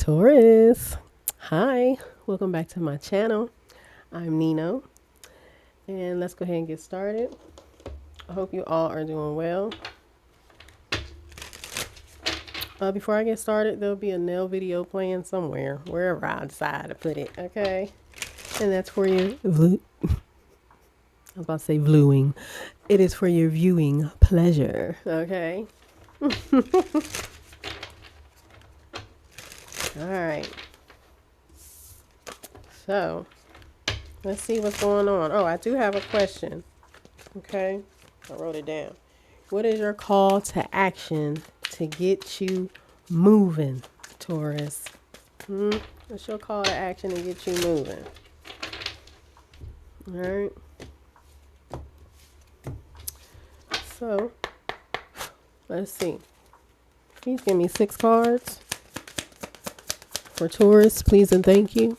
Taurus. Hi, welcome back to my channel. I'm Nino, and let's go ahead and get started. I hope you all are doing well. Before I get started, there'll be a nail video playing somewhere, wherever I decide to put it, okay? And that's for your, I was about to say viewing. It is for your viewing pleasure, okay? All right. So, let's see what's going on. Oh, I do have a question. Okay, I wrote it down. What is your call to action to get you moving, Taurus? What's your call to action to get you moving? All right. So, let's see. Please give me 6 cards for Taurus, please and thank you.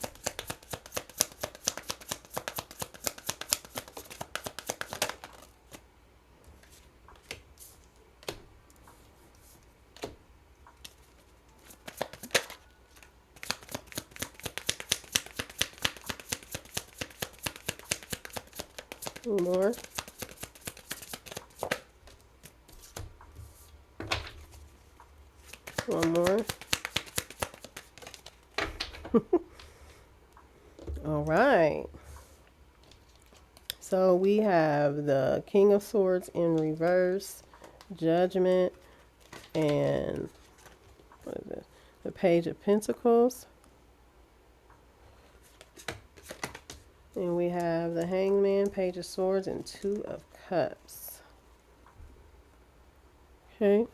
One more. One more. All right. So we have the King of Swords in reverse, Judgment, and what is it? The Page of Pentacles. And we have the Hangman, Page of Swords, and Two of Cups. Okay.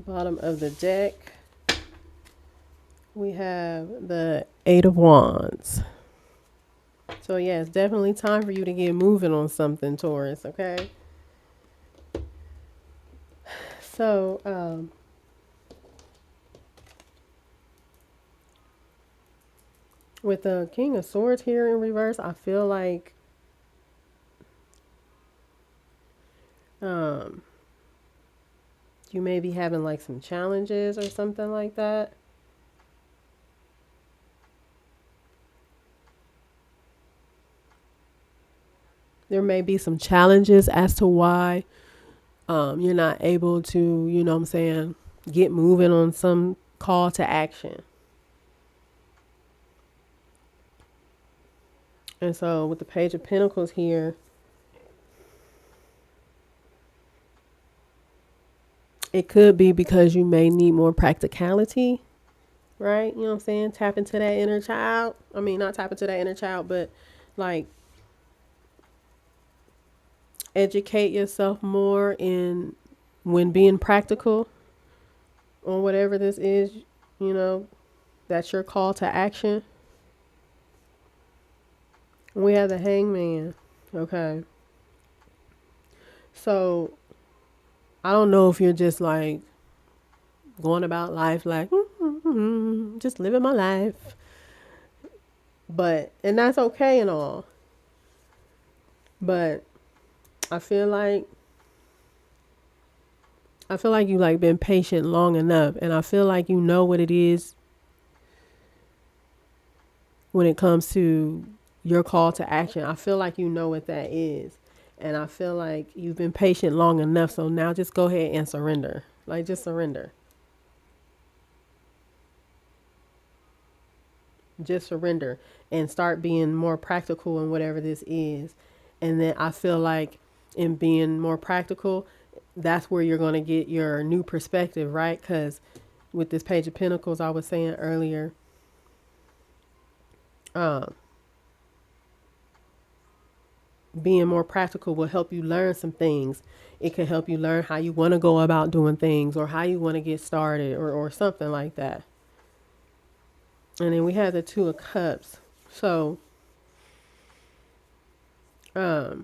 Bottom of the deck, we have the Eight of Wands. So yeah, it's definitely time for you to get moving on something, Taurus, okay? So, with the King of Swords here in reverse, I feel like you may be having like some challenges or something like that. There may be some challenges as to why you're not able to, you know what I'm saying, get moving on some call to action. And so with the Page of Pentacles here, it could be because you may need more practicality, right? You know what I'm saying? Tap into that inner child. I mean, not tap into that inner child, but like educate yourself more in when being practical on whatever this is, you know, that's your call to action. We have the Hangman. Okay. So I don't know if you're just like going about life like just living my life. But and that's okay and all. But I feel like you like been patient long enough, and I feel like you know what it is when it comes to your call to action. I feel like you know what that is. And I feel like you've been patient long enough, so now just go ahead and surrender. Like just surrender. Just surrender and start being more practical in whatever this is. And then I feel like in being more practical, that's where you're going to get your new perspective, right? Because with this Page of Pentacles, I was saying earlier, being more practical will help you learn some things. It can help you learn how you want to go about doing things or how you want to get started or something like that. And then we have the Two of Cups. So, I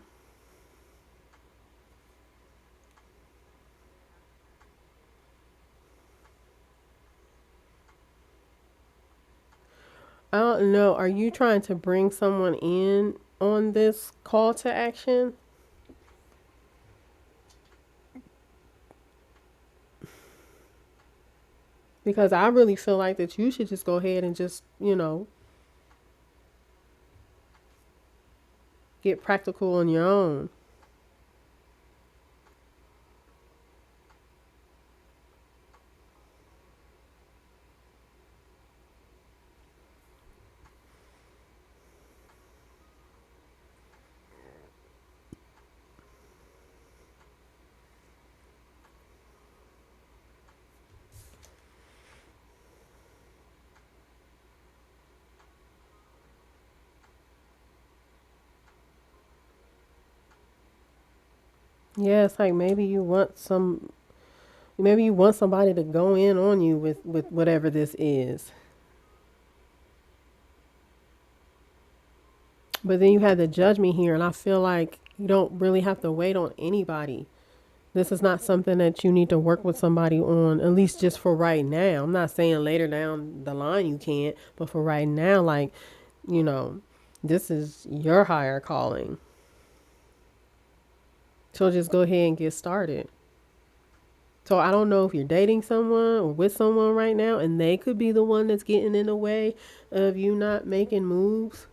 don't know. Are you trying to bring someone in on this call to action? Because I really feel like that you should just go ahead and just, get practical on your own. Yeah, it's like maybe you want somebody to go in on you with whatever this is. But then you have the judgment here, and I feel like you don't really have to wait on anybody. This is not something that you need to work with somebody on, at least just for right now. I'm not saying later down the line you can't, but for right now, like, you know, this is your higher calling. So just go ahead and get started. So I don't know if you're dating someone or with someone right now, and they could be the one that's getting in the way of you not making moves,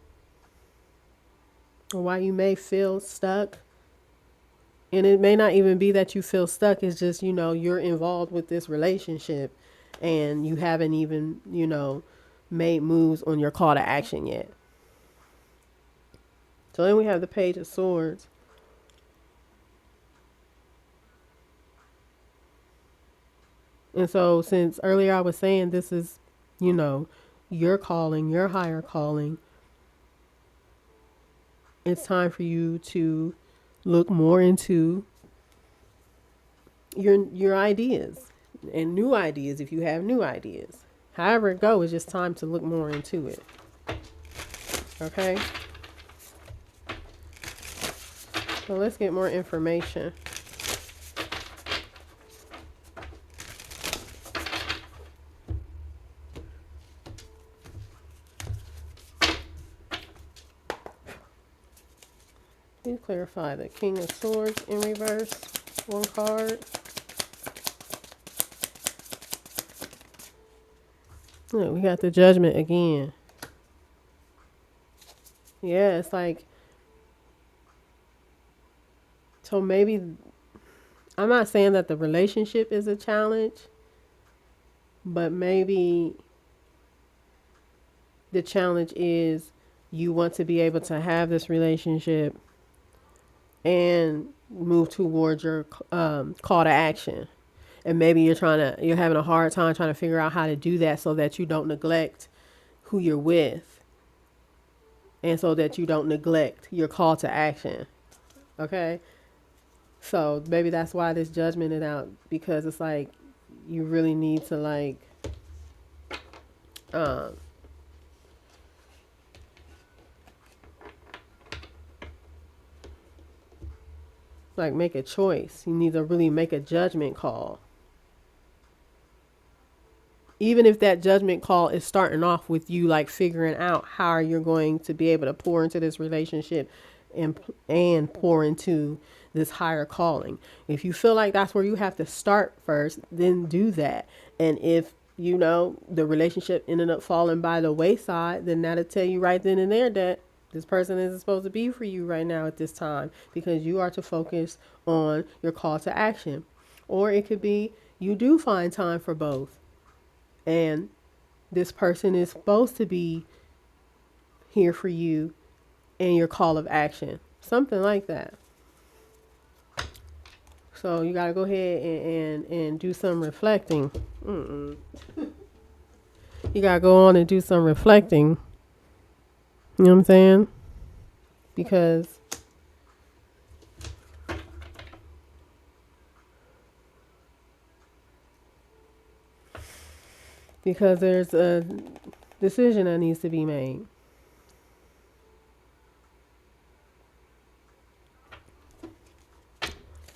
or why you may feel stuck. And it may not even be that you feel stuck. It's just, you're involved with this relationship and you haven't even, made moves on your call to action yet. So then we have the Page of Swords. And so since earlier I was saying this is, your calling, your higher calling, it's time for you to look more into your ideas and new ideas if you have new ideas. However it goes, it's just time to look more into it. Okay? So let's get more information. Please clarify the King of Swords in reverse. One card. Look, we got the Judgment again. Yeah, it's like, so maybe, I'm not saying that the relationship is a challenge, but maybe the challenge is you want to be able to have this relationship and move towards your call to action. And maybe you're having a hard time trying to figure out how to do that so that you don't neglect who you're with and so that you don't neglect your call to action. Okay? So maybe that's why this Judgment is out, because it's like you really need to um make a choice. You need to really make a judgment call. Even if that judgment call is starting off with you like figuring out how you're going to be able to pour into this relationship and pour into this higher calling. If you feel like that's where you have to start first, then do that. And if the relationship ended up falling by the wayside, then that'll tell you right then and there that this person isn't supposed to be for you right now at this time, because you are to focus on your call to action. Or it could be you do find time for both, and this person is supposed to be here for you in your call of action. Something like that. So you got to go ahead and do some reflecting. You got to go on and do some reflecting. You know what I'm saying? Because there's a decision that needs to be made.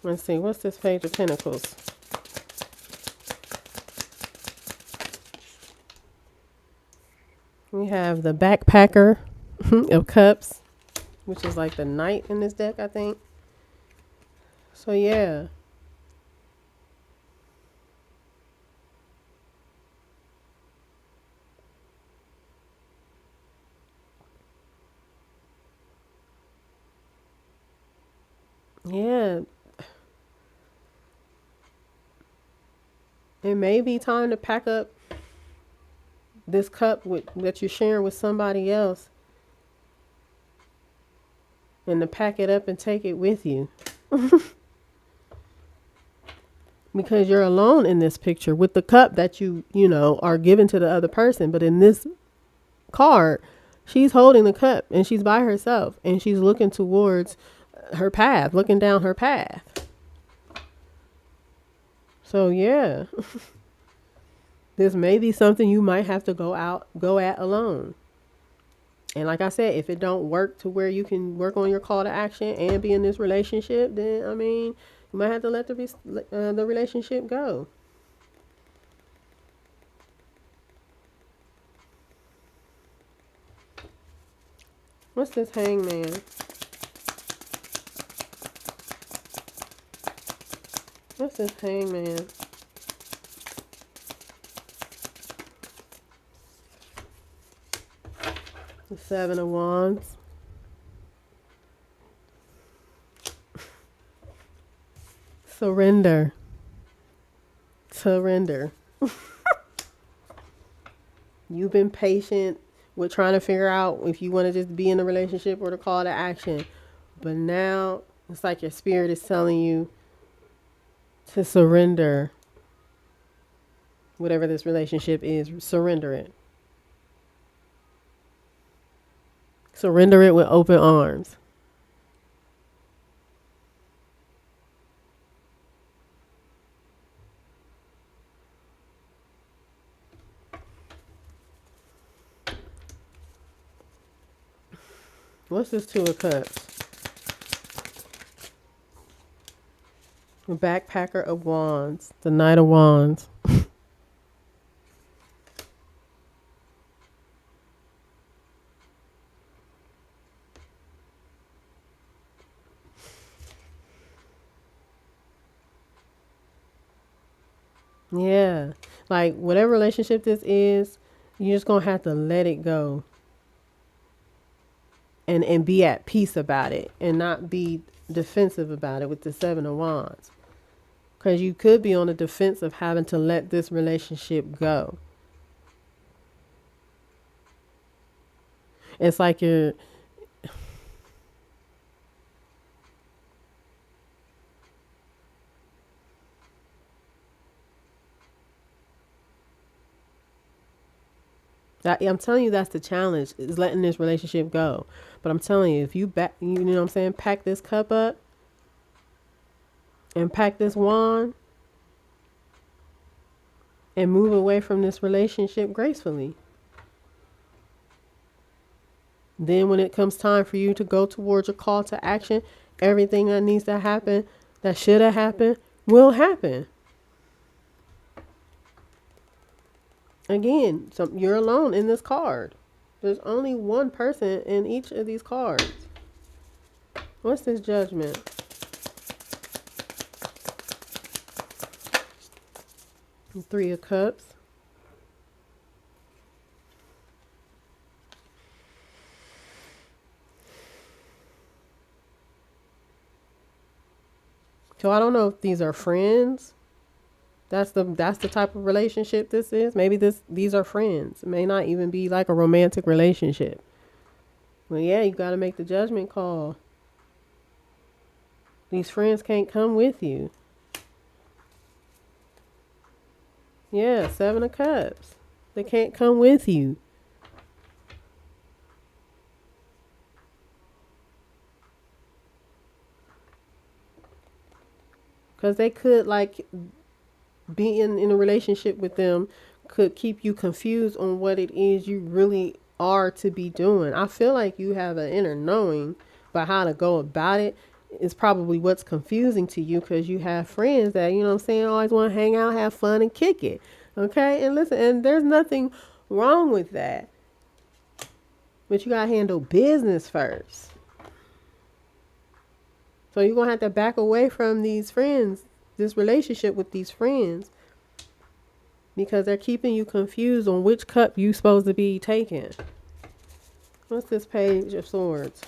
Let's see, what's this Page of Pentacles? We have the Backpacker of Cups, which is like the Knight in this deck, I think. So yeah. Yeah, it may be time to pack up this cup that you're sharing with somebody else and to pack it up and take it with you. Because you're alone in this picture with the cup that you are giving to the other person. But in this card, she's holding the cup and she's by herself and she's looking towards her path, looking down her path. So yeah, this may be something you might have to go at alone. And like I said, if it don't work to where you can work on your call to action and be in this relationship, then I mean, you might have to let the relationship go. What's this hangman? What's this hangman? The Seven of Wands. Surrender. Surrender. You've been patient with trying to figure out if you want to just be in a relationship or the call to action. But now it's like your spirit is telling you to surrender whatever this relationship is. Surrender it. Surrender it with open arms. What's this Two of Cups? The Backpacker of Wands. The Knight of Wands. Yeah. Like whatever relationship this is, you're just going to have to let it go. And be at peace about it and not be defensive about it with the Seven of Wands. Because you could be on the defense of having to let this relationship go. It's like I'm telling you that's the challenge, is letting this relationship go. But I'm telling you, if you you know what I'm saying, pack this cup up and pack this wand and move away from this relationship gracefully. Then when it comes time for you to go towards your call to action, everything that needs to happen, that should have happened, will happen. Again, you're alone in this card. There's only one person in each of these cards. What's this Judgment? Three of Cups. So I don't know if these are friends. That's the type of relationship this is. Maybe these are friends. It may not even be like a romantic relationship. Well, yeah, you got to make the judgment call. These friends can't come with you. Yeah, Seven of Cups. They can't come with you. Because they could like being in a relationship with them could keep you confused on what it is you really are to be doing. I feel like you have an inner knowing, but how to go about it is probably what's confusing to you, because you have friends that, you know what I'm saying, always want to hang out, have fun, and kick it. Okay? And listen, and there's nothing wrong with that. But you got to handle business first. So you're going to have to back away from these friends, this relationship with these friends, because they're keeping you confused on which cup you're supposed to be taking. What's this Page of Swords?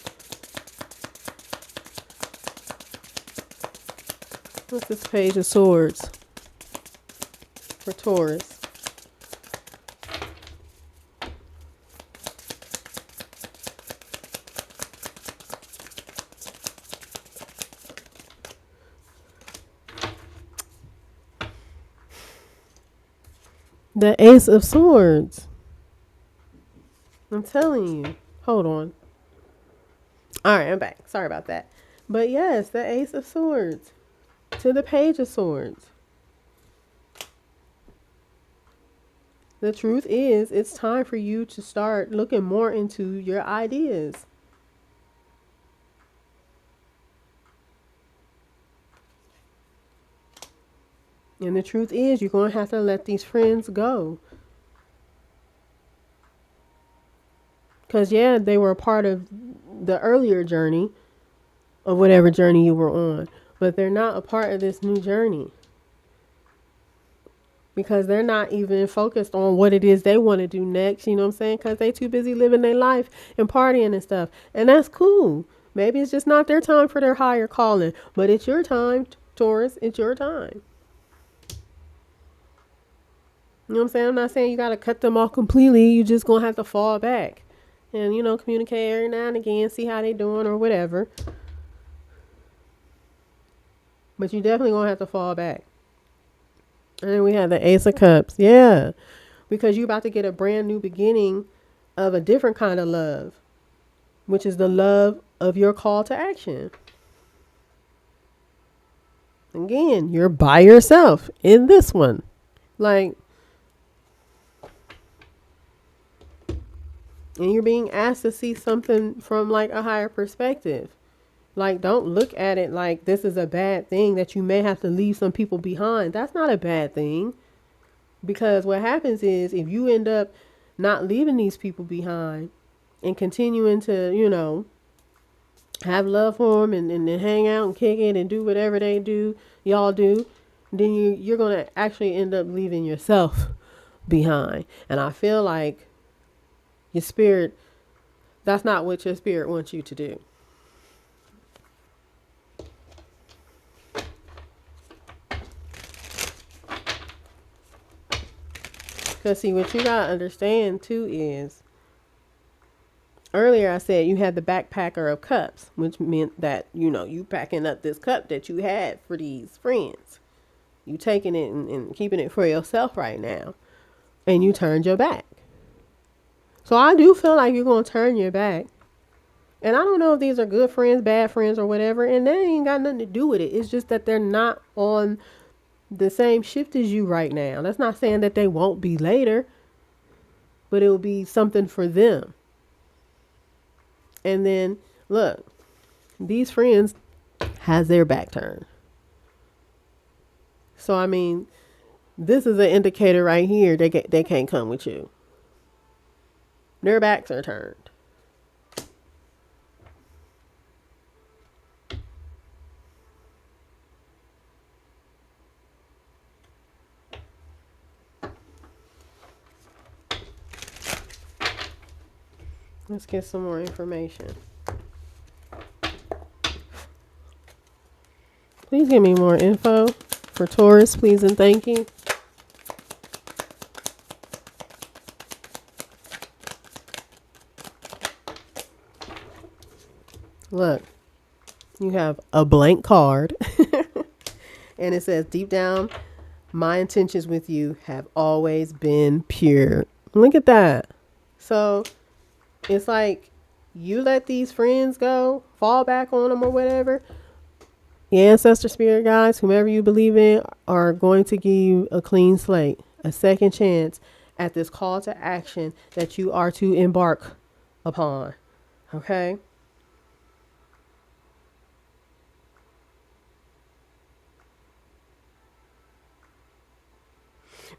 What's this Page of Swords for Taurus? The Ace of Swords. I'm telling you. Hold on. All right, I'm back. Sorry about that. But yes, the Ace of Swords to the Page of Swords. The truth is, it's time for you to start looking more into your ideas. And the truth is, you're going to have to let these friends go. Because, yeah, they were a part of the earlier journey of whatever journey you were on. But they're not a part of this new journey. Because they're not even focused on what it is they want to do next. You know what I'm saying? Because they too busy living their life and partying and stuff. And that's cool. Maybe it's just not their time for their higher calling. But it's your time, Taurus. It's your time. You know what I'm saying? I'm not saying you got to cut them off completely. You just going to have to fall back. And, you know, communicate every now and again. See how they doing or whatever. But you definitely going to have to fall back. And then we have the Ace of Cups. Yeah. Because you're about to get a brand new beginning of a different kind of love. Which is the love of your call to action. Again, you're by yourself in this one. Like, and you're being asked to see something from like a higher perspective. Like, don't look at it like this is a bad thing that you may have to leave some people behind. That's not a bad thing. Because what happens is if you end up not leaving these people behind and continuing to, you know, have love for them and hang out and kick it and do whatever they do, y'all do, then you're going to actually end up leaving yourself behind. And I feel like your spirit, that's not what your spirit wants you to do. Because see, what you got to understand too is, earlier I said you had the backpacker of cups, which meant that, you know, you packing up this cup that you had for these friends. You taking it and keeping it for yourself right now. And you turned your back. So I do feel like you're going to turn your back. And I don't know if these are good friends, bad friends, or whatever. And they ain't got nothing to do with it. It's just that they're not on the same shift as you right now. That's not saying that they won't be later. But it will be something for them. And then, look, these friends has their back turned. So, I mean, this is an indicator right here. They can't come with you. Their backs are turned. Let's get some more information. Please give me more info for Taurus, please and thank you. Look, you have a blank card and it says, deep down, my intentions with you have always been pure. Look at that. So it's like you let these friends go, fall back on them or whatever. The ancestor spirit guides, whomever you believe in, are going to give you a clean slate, a second chance at this call to action that you are to embark upon. Okay?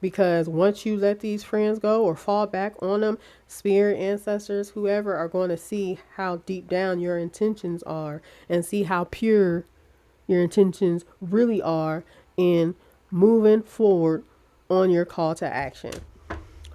Because once you let these friends go or fall back on them, spirit, ancestors, whoever, are going to see how deep down your intentions are and see how pure your intentions really are in moving forward on your call to action.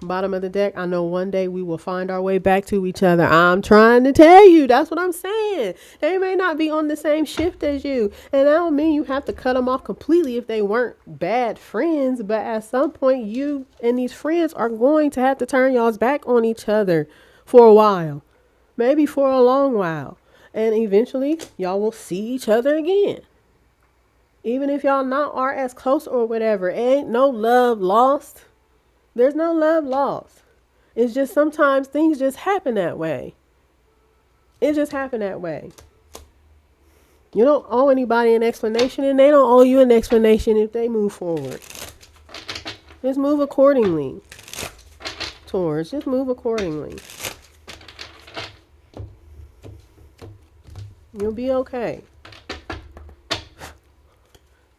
Bottom of the deck, I know one day we will find our way back to each other. I'm trying to tell you. That's what I'm saying. They may not be on the same shift as you. And I don't mean you have to cut them off completely if they weren't bad friends. But at some point, you and these friends are going to have to turn y'all's back on each other for a while. Maybe for a long while. And eventually, y'all will see each other again. Even if y'all not are as close or whatever, ain't no love lost. There's no love lost. It's just sometimes things just happen that way. It just happened that way. You don't owe anybody an explanation, and they don't owe you an explanation if they move forward. Just move accordingly. Taurus, just move accordingly. You'll be okay.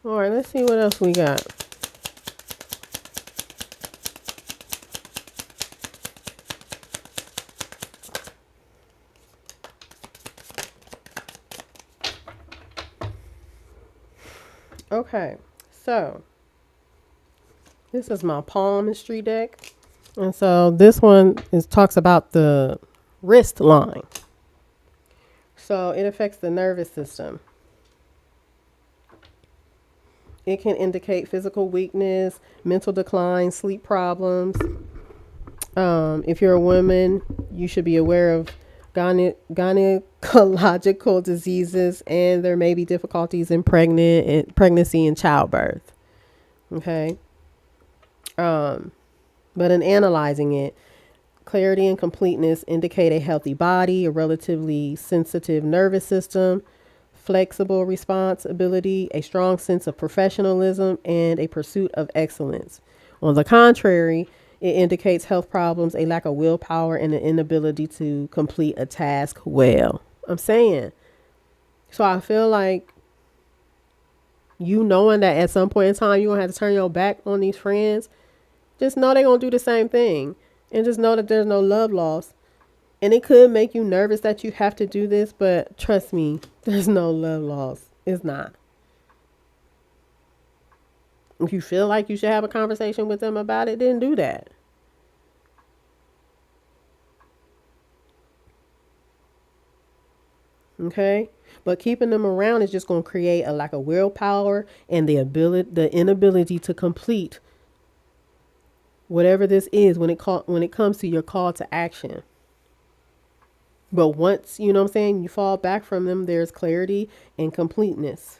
All right, let's see what else we got. Okay, so this is my palmistry deck. And so this one talks about the wrist line. So it affects the nervous system. It can indicate physical weakness, mental decline, sleep problems. If you're a woman, you should be aware of gynecological diseases, and there may be difficulties in pregnancy and childbirth. Okay. But in analyzing it, clarity and completeness indicate a healthy body, a relatively sensitive nervous system, flexible response ability, a strong sense of professionalism, and a pursuit of excellence. On the contrary, it indicates health problems, a lack of willpower, and an inability to complete a task well. I'm saying. So I feel like you knowing that at some point in time you're going to have to turn your back on these friends, just know they're going to do the same thing. And just know that there's no love lost. And it could make you nervous that you have to do this, but trust me, there's no love lost. It's not. If you feel like you should have a conversation with them about it, then do that. Okay? But keeping them around is just going to create a lack of willpower and the inability to complete whatever this is when it comes to your call to action. But once, you know what I'm saying, you fall back from them, there's clarity and completeness.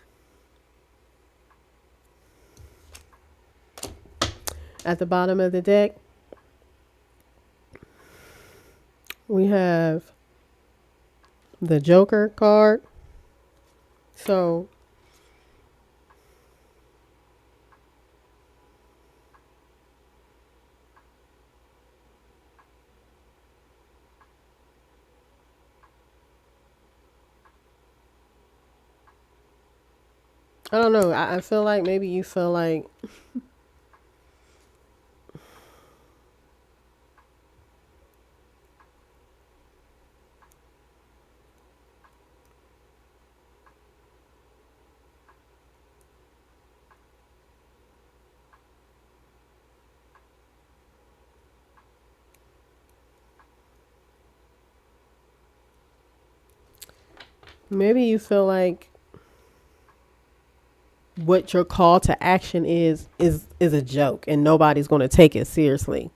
At the bottom of the deck, we have the Joker card. So I don't know. I feel like maybe you feel like what your call to action is a joke and nobody's going to take it seriously.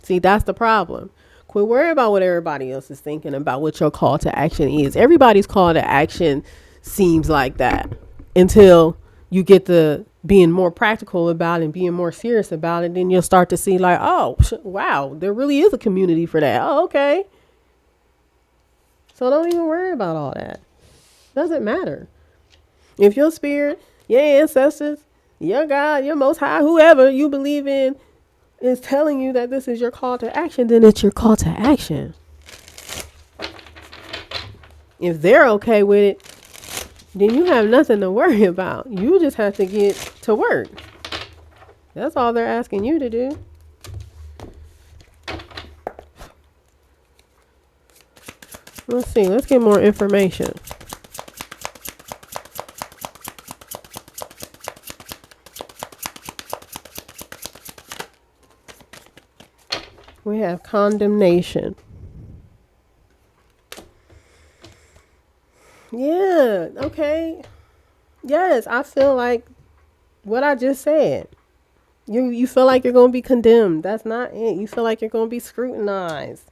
See, that's the problem. Quit worrying about what everybody else is thinking about what your call to action is. Everybody's call to action seems like that until you get to being more practical about it and being more serious about it. Then you'll start to see like, oh, wow, there really is a community for that. Oh, okay. So don't even worry about all that. Doesn't matter. If your spirit, your ancestors, your God, your Most High, whoever you believe in is telling you that this is your call to action, then it's your call to action. If they're okay with it, then you have nothing to worry about. You just have to get to work. That's all they're asking you to do. Let's see. Let's get more information. We have condemnation. Yeah, okay. Yes, I feel like what I just said. You feel like you're going to be condemned. That's not it. You feel like you're going to be scrutinized.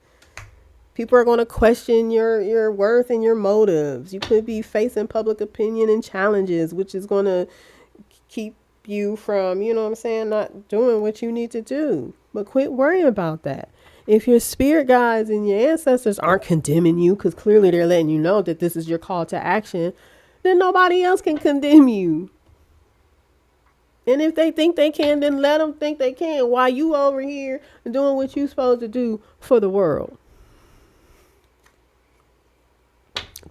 People are going to question your worth and your motives. You could be facing public opinion and challenges, which is going to keep you from, you know what I'm saying, not doing what you need to do. But quit worrying about that. If your spirit guides and your ancestors aren't condemning you, because clearly they're letting you know that this is your call to action, then nobody else can condemn you. And if they think they can, then let them think they can while you over here doing what you supposed to do for the world.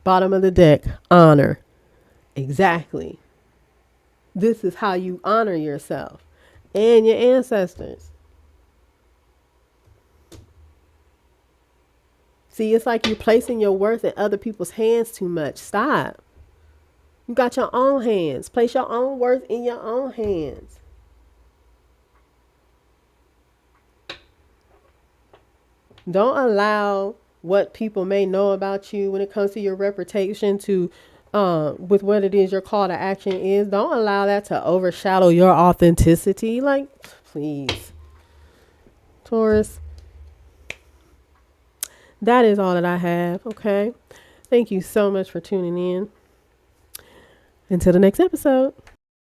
Bottom of the deck, honor. Exactly. This is how you honor yourself and your ancestors. See, it's like you're placing your worth in other people's hands too much. Stop. You got your own hands. Place your own worth in your own hands. Don't allow what people may know about you when it comes to your reputation to with what it is your call to action is. Don't allow that to overshadow your authenticity. Like, please. Taurus, that is all that I have. Okay. Thank you so much for tuning in. Until the next episode.